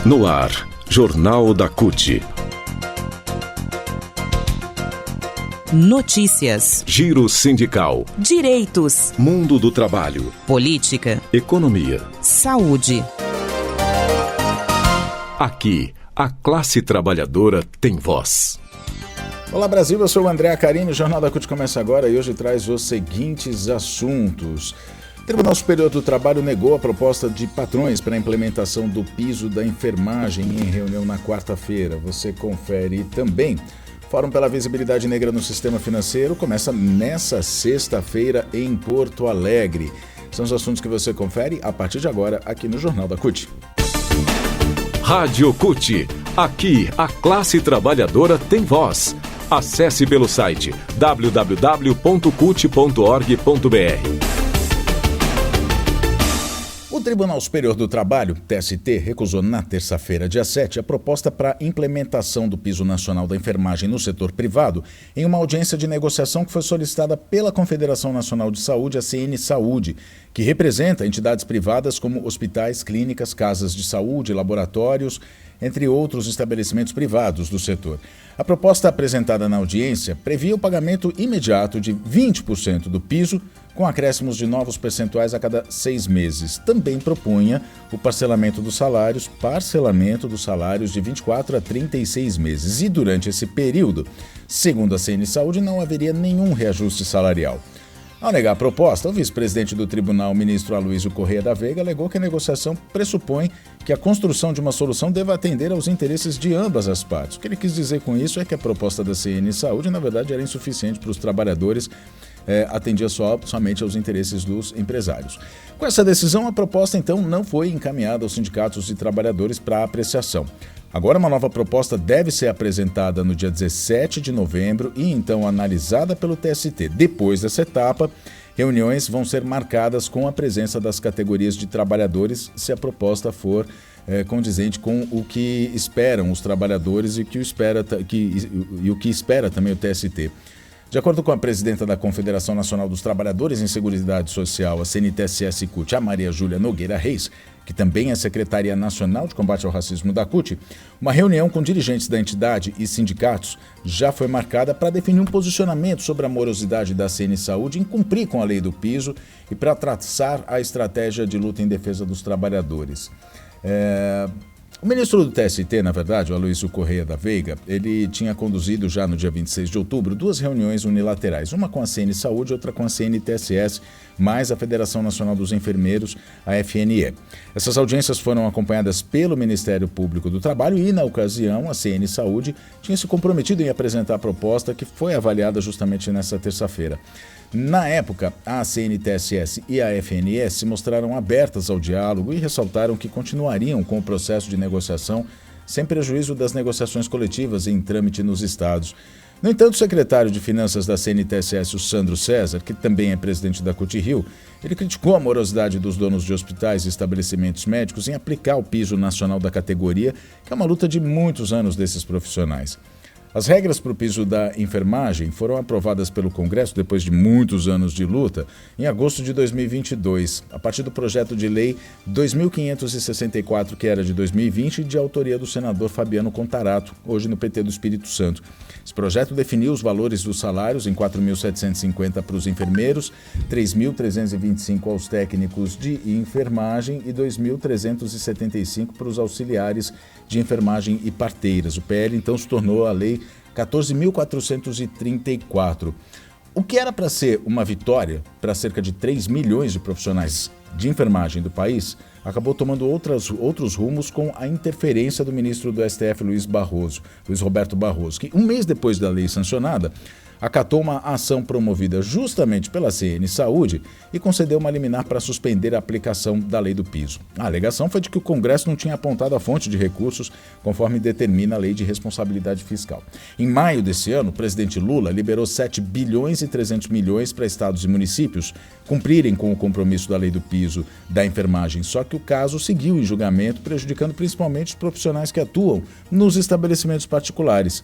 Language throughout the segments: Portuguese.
No ar, Jornal da CUT. Notícias, Giro sindical, direitos, mundo do trabalho, política, economia, saúde. Aqui, a classe trabalhadora tem voz. Olá Brasil, eu sou o André Acarini, o Jornal da CUT começa agora e hoje traz os seguintes assuntos. O Tribunal Superior do Trabalho negou a proposta de patrões para a implementação do piso da enfermagem em reunião na quarta-feira. Você confere também. Fórum pela Visibilidade Negra no Sistema Financeiro começa nessa sexta-feira em Porto Alegre. São os assuntos que você confere a partir de agora aqui no Jornal da CUT. Rádio CUT. Aqui, a classe trabalhadora tem voz. Acesse pelo site www.cut.org.br. O Tribunal Superior do Trabalho, TST, recusou na terça-feira, dia 7, a proposta para implementação do piso nacional da enfermagem no setor privado em uma audiência de negociação que foi solicitada pela Confederação Nacional de Saúde, a CN Saúde, que representa entidades privadas como hospitais, clínicas, casas de saúde, laboratórios, entre outros estabelecimentos privados do setor. A proposta apresentada na audiência previa o pagamento imediato de 20% do piso, com acréscimos de novos percentuais a cada 6 meses. Também propunha o parcelamento dos salários de 24 a 36 meses. E durante esse período, segundo a CN Saúde, não haveria nenhum reajuste salarial. Ao negar a proposta, o vice-presidente do tribunal, ministro Aloysio Corrêa da Veiga, alegou que a negociação pressupõe que a construção de uma solução deva atender aos interesses de ambas as partes. O que ele quis dizer com isso é que a proposta da CN Saúde, na verdade, era insuficiente para os trabalhadores, atendia somente aos interesses dos empresários. Com essa decisão, a proposta, então, não foi encaminhada aos sindicatos e trabalhadores para apreciação. Agora, uma nova proposta deve ser apresentada no dia 17 de novembro e, então, analisada pelo TST. Depois dessa etapa, reuniões vão ser marcadas com a presença das categorias de trabalhadores, se a proposta for condizente com o que esperam os trabalhadores e o que espera também o TST. De acordo com a presidenta da Confederação Nacional dos Trabalhadores em Seguridade Social, a CNTSS-CUT, a Maria Júlia Nogueira Reis, que também é secretária nacional de combate ao racismo da CUT, uma reunião com dirigentes da entidade e sindicatos já foi marcada para definir um posicionamento sobre a morosidade da CN Saúde em cumprir com a lei do piso e para traçar a estratégia de luta em defesa dos trabalhadores. O ministro do TST, na verdade, o Aloysio Corrêa da Veiga, ele tinha conduzido já no dia 26 de outubro 2 reuniões unilaterais, uma com a CN Saúde e outra com a CNTSS, mais a Federação Nacional dos Enfermeiros, a FNE. Essas audiências foram acompanhadas pelo Ministério Público do Trabalho e, na ocasião, a CN Saúde tinha se comprometido em apresentar a proposta que foi avaliada justamente nessa terça-feira. Na época, a CNTSS e a FNE se mostraram abertas ao diálogo e ressaltaram que continuariam com o processo de negociação sem prejuízo das negociações coletivas em trâmite nos estados. No entanto, o secretário de Finanças da CNTSS, o Sandro César, que também é presidente da CUT Rio, ele criticou a morosidade dos donos de hospitais e estabelecimentos médicos em aplicar o piso nacional da categoria, que é uma luta de muitos anos desses profissionais. As regras para o piso da enfermagem foram aprovadas pelo Congresso depois de muitos anos de luta, em agosto de 2022, a partir do projeto de lei 2564, que era de 2020, de autoria do senador Fabiano Contarato, hoje no PT do Espírito Santo. Esse projeto definiu os valores dos salários em 4.750 para os enfermeiros, 3.325 aos técnicos de enfermagem e 2.375 para os auxiliares de enfermagem e parteiras. O PL, então, se tornou a lei 14.434. O que era para ser uma vitória para cerca de 3 milhões de profissionais de enfermagem do país, acabou tomando outros rumos com a interferência do ministro do STF, Luiz Roberto Barroso, que um mês depois da lei sancionada, acatou uma ação promovida justamente pela CN Saúde e concedeu uma liminar para suspender a aplicação da lei do piso. A alegação foi de que o Congresso não tinha apontado a fonte de recursos conforme determina a lei de responsabilidade fiscal. Em maio desse ano, o presidente Lula liberou 7 bilhões e 300 milhões para estados e municípios cumprirem com o compromisso da lei do piso da enfermagem, só que o caso seguiu em julgamento, prejudicando principalmente os profissionais que atuam nos estabelecimentos particulares.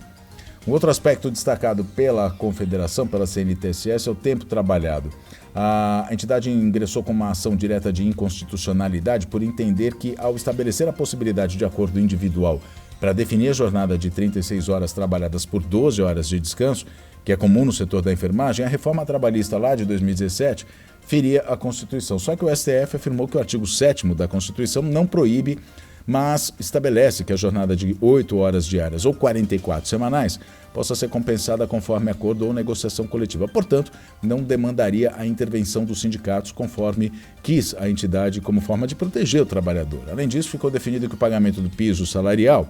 Um outro aspecto destacado pela Confederação, pela CNTSS, é o tempo trabalhado. A entidade ingressou com uma ação direta de inconstitucionalidade por entender que, ao estabelecer a possibilidade de acordo individual para definir a jornada de 36 horas trabalhadas por 12 horas de descanso, que é comum no setor da enfermagem, a reforma trabalhista lá de 2017 feria a Constituição. Só que o STF afirmou que o artigo 7º da Constituição não proíbe, mas estabelece que a jornada de 8 horas diárias ou 44 semanais possa ser compensada conforme acordo ou negociação coletiva. Portanto, não demandaria a intervenção dos sindicatos conforme quis a entidade como forma de proteger o trabalhador. Além disso, ficou definido que o pagamento do piso salarial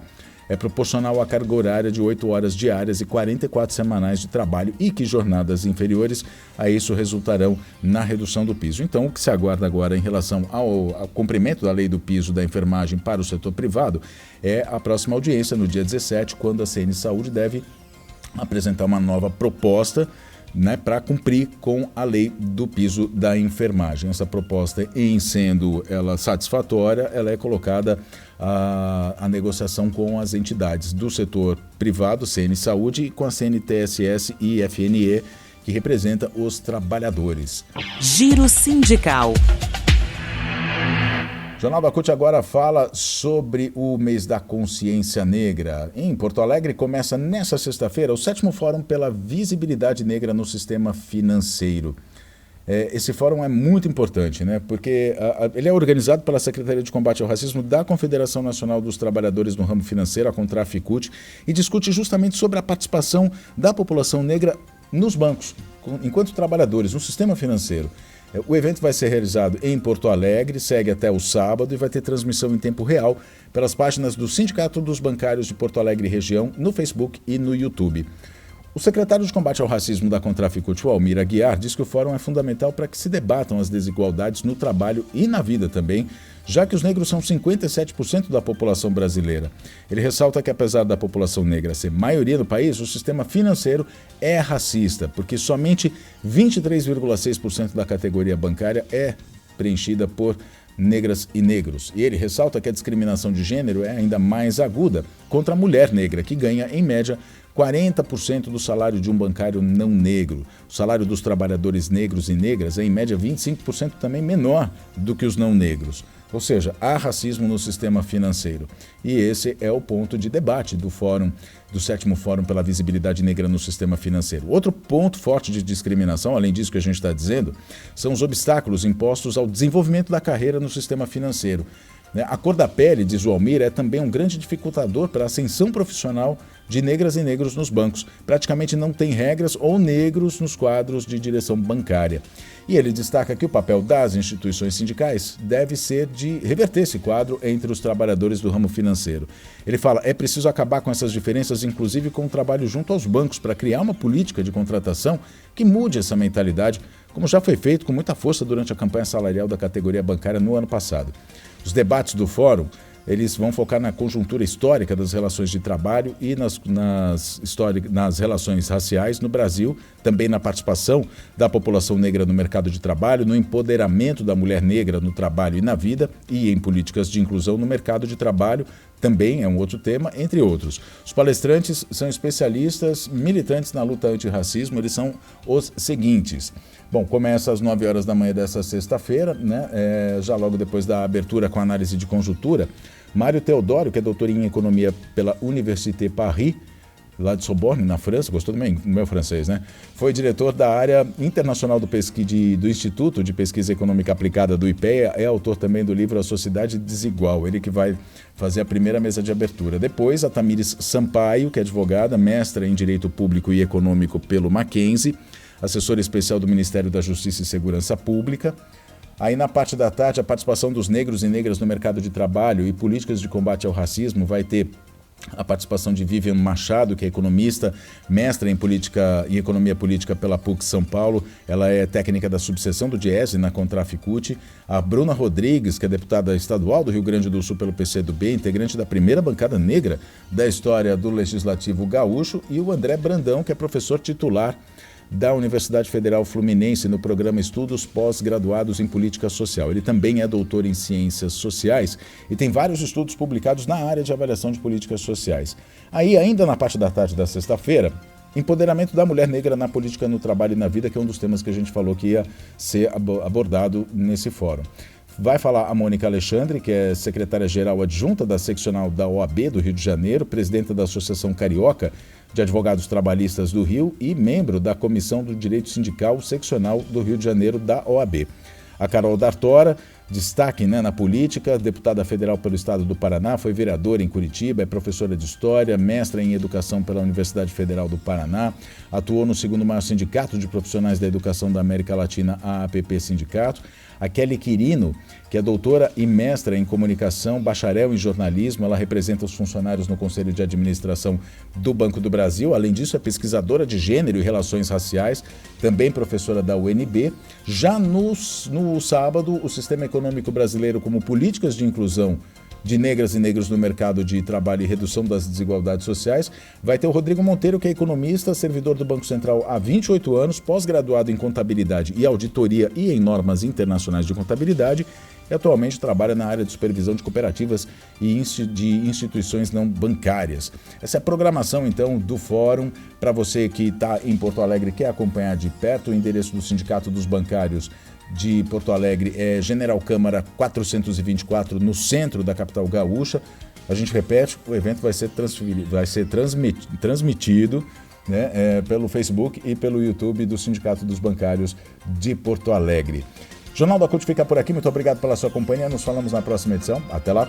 é proporcional à carga horária de 8 horas diárias e 44 semanais de trabalho e que jornadas inferiores a isso resultarão na redução do piso. Então, o que se aguarda agora em relação ao cumprimento da lei do piso da enfermagem para o setor privado é a próxima audiência, no dia 17, quando a CN Saúde deve apresentar uma nova proposta, para cumprir com a lei do piso da enfermagem. Essa proposta, em sendo ela satisfatória, ela é colocada a negociação com as entidades do setor privado, CN Saúde, e com a CNTSS e FNE, que representa os trabalhadores. Giro sindical. O Jornal da CUT agora fala sobre o mês da consciência negra. Em Porto Alegre começa nesta sexta-feira o 7º Fórum pela Visibilidade Negra no Sistema Financeiro. Esse fórum é muito importante, porque ele é organizado pela Secretaria de Combate ao Racismo da Confederação Nacional dos Trabalhadores no Ramo Financeiro, a CONTRAFICUT, e discute justamente sobre a participação da população negra nos bancos, enquanto trabalhadores, no sistema financeiro. O evento vai ser realizado em Porto Alegre, segue até o sábado e vai ter transmissão em tempo real pelas páginas do Sindicato dos Bancários de Porto Alegre e Região, no Facebook e no YouTube. O secretário de Combate ao Racismo da CONTRAFICUT, Almir Aguiar, diz que o fórum é fundamental para que se debatam as desigualdades no trabalho e na vida também, já que os negros são 57% da população brasileira. Ele ressalta que, apesar da população negra ser maioria no país, o sistema financeiro é racista, porque somente 23,6% da categoria bancária é preenchida por negras e negros. E ele ressalta que a discriminação de gênero é ainda mais aguda contra a mulher negra, que ganha, em média, 40% do salário de um bancário não negro. O salário dos trabalhadores negros e negras é, em média, 25% também menor do que os não negros. Ou seja, há racismo no sistema financeiro. E esse é o ponto de debate do 7º Fórum pela Visibilidade Negra no Sistema Financeiro. Outro ponto forte de discriminação, além disso que a gente está dizendo, são os obstáculos impostos ao desenvolvimento da carreira no sistema financeiro. A cor da pele, diz o Almir, é também um grande dificultador para a ascensão profissional de negras e negros nos bancos. Praticamente não tem regras ou negros nos quadros de direção bancária. E ele destaca que o papel das instituições sindicais deve ser de reverter esse quadro entre os trabalhadores do ramo financeiro. Ele fala, é preciso acabar com essas diferenças, inclusive com o trabalho junto aos bancos, para criar uma política de contratação que mude essa mentalidade, como já foi feito com muita força durante a campanha salarial da categoria bancária no ano passado. Os debates do fórum, eles vão focar na conjuntura histórica das relações de trabalho e nas relações raciais no Brasil, também na participação da população negra no mercado de trabalho, no empoderamento da mulher negra no trabalho e na vida e em políticas de inclusão no mercado de trabalho, também é um outro tema, entre outros. Os palestrantes são especialistas militantes na luta antirracismo, eles são os seguintes. Bom, começa às 9 horas da manhã dessa sexta-feira, já logo depois da abertura com análise de conjuntura. Mário Teodoro, que é doutor em Economia pela Université Paris, lá de Sorbonne, na França, gostou do meu francês, Foi diretor da área internacional do Instituto de Pesquisa Econômica Aplicada do IPEA, é autor também do livro A Sociedade Desigual, ele que vai fazer a primeira mesa de abertura. Depois, a Tamires Sampaio, que é advogada, mestra em Direito Público e Econômico pelo Mackenzie, assessora especial do Ministério da Justiça e Segurança Pública. Aí, na parte da tarde, a participação dos negros e negras no mercado de trabalho e políticas de combate ao racismo vai ter a participação de Vivian Machado, que é economista, mestra em política e economia política pela PUC São Paulo. Ela é técnica da subseção do Diese na CONTRAFICUT. A Bruna Rodrigues, que é deputada estadual do Rio Grande do Sul pelo PCdoB, integrante da primeira bancada negra da história do Legislativo Gaúcho. E o André Brandão, que é professor titular da Universidade Federal Fluminense no programa Estudos Pós-Graduados em Política Social. Ele também é doutor em Ciências Sociais e tem vários estudos publicados na área de avaliação de políticas sociais. Aí, ainda na parte da tarde da sexta-feira, empoderamento da mulher negra na política, no trabalho e na vida, que é um dos temas que a gente falou que ia ser abordado nesse fórum. Vai falar a Mônica Alexandre, que é secretária-geral adjunta da seccional da OAB do Rio de Janeiro, presidenta da Associação Carioca de Advogados Trabalhistas do Rio e membro da Comissão do Direito Sindical Seccional do Rio de Janeiro da OAB. A Carol D'Artora, destaque na política, deputada federal pelo estado do Paraná, foi vereadora em Curitiba, é professora de História, mestra em Educação pela Universidade Federal do Paraná, atuou no segundo maior sindicato de profissionais da educação da América Latina, a APP Sindicato. A Kelly Quirino, que é doutora e mestra em comunicação, bacharel em jornalismo, ela representa os funcionários no Conselho de Administração do Banco do Brasil. Além disso, é pesquisadora de gênero e relações raciais, também professora da UNB. Já no sábado, o Sistema Econômico Brasileiro, como políticas de inclusão de negras e negros no mercado de trabalho e redução das desigualdades sociais, vai ter o Rodrigo Monteiro, que é economista, servidor do Banco Central há 28 anos, pós-graduado em contabilidade e auditoria e em normas internacionais de contabilidade, e atualmente trabalha na área de supervisão de cooperativas e de instituições não bancárias. Essa é a programação, então, do fórum. Para você que está em Porto Alegre e quer acompanhar de perto, o endereço do Sindicato dos Bancários de Porto Alegre é General Câmara 424, no centro da capital gaúcha. A gente repete, o evento vai ser transmitido pelo Facebook e pelo YouTube do Sindicato dos Bancários de Porto Alegre. Jornal da CUT fica por aqui, muito obrigado pela sua companhia, nos falamos na próxima edição, até lá.